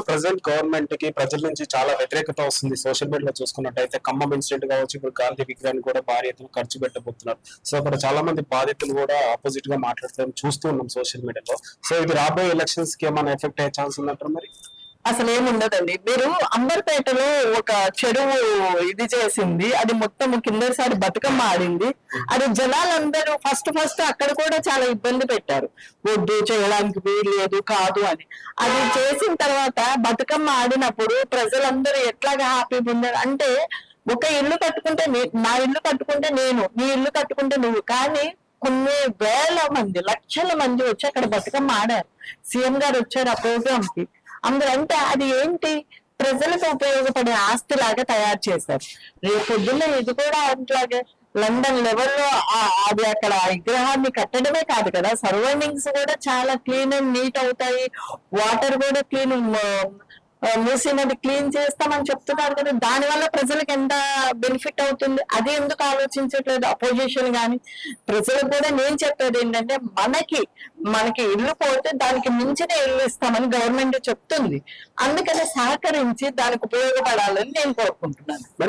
Present government కి ప్రజల నుంచి చాలా వ్యతిరేకత వస్తుంది. సోషల్ మీడియాలో చూసుకున్నట్టయితే ఖమ్మం ఇన్సిడెంట్ కావచ్చు, ఇప్పుడు గాంధీ విగ్రహాన్ని కూడా భారీ ఎత్తున ఖర్చు పెట్టబోతున్నారు. సో అక్కడ చాలా మంది బాధితులు కూడా ఆపోజిట్ గా మాట్లాడతారు చూస్తూ ఉన్నాం సోషల్ మీడియాలో. సో ఇది రాబోయే ఎలక్షన్స్ కి ఏమైనా ఎఫెక్ట్ అయ్యే ఛాన్స్ ఉందంటారు మరి? అసలు ఏముండదండి. మీరు అంబర్పేటలో ఒక చెరువు ఇది చేసింది, అది మొత్తం కిందసారి బతుకమ్మ ఆడింది. అది జనాలందరూ ఫస్ట్ అక్కడ కూడా చాలా ఇబ్బంది పెట్టారు, వద్దు చేయడానికి వీలు లేదు కాదు అని. అది చేసిన తర్వాత బతుకమ్మ ఆడినప్పుడు ప్రజలందరూ ఎట్లాగా హ్యాపీ పొందారు అంటే, ఒక ఇల్లు కట్టుకుంటే నా ఇల్లు కట్టుకుంటే నేను, నీ ఇల్లు కట్టుకుంటే నువ్వు, కానీ కొన్ని వేల మంది లక్షల మంది వచ్చి అక్కడ బతుకమ్మ ఆడారు. సీఎం గారు వచ్చారు ఆ ప్రోగ్రామ్ కి. అందరూ అంటే అది ఏంటి, ప్రజలకు ఉపయోగపడే ఆస్తి లాగా తయారు చేశారు. రేపు పొద్దున్న ఇది కూడా అట్లాగే లండన్ లెవెల్లో అది అక్కడ విగ్రహాన్ని కట్టడమే కాదు కదా, సరౌండింగ్స్ కూడా చాలా క్లీన్ అండ్ నీట్ అవుతాయి. వాటర్ కూడా క్లీన్, మూసినది క్లీన్ చేస్తామని చెప్తున్నారు కదా, దానివల్ల ప్రజలకు ఎంత బెనిఫిట్ అవుతుంది. అది ఎందుకు ఆలోచించట్లేదు అపోజిషన్ గాని ప్రజలకు కూడా? నేను చెప్పేది ఏంటంటే, మనకి ఇల్లు పోతే దానికి మించిన ఇల్లు ఇస్తామని గవర్నమెంట్ చెప్తుంది. అందుకని సహకరించి దానికి ఉపయోగపడాలని నేను కోరుకుంటున్నాను.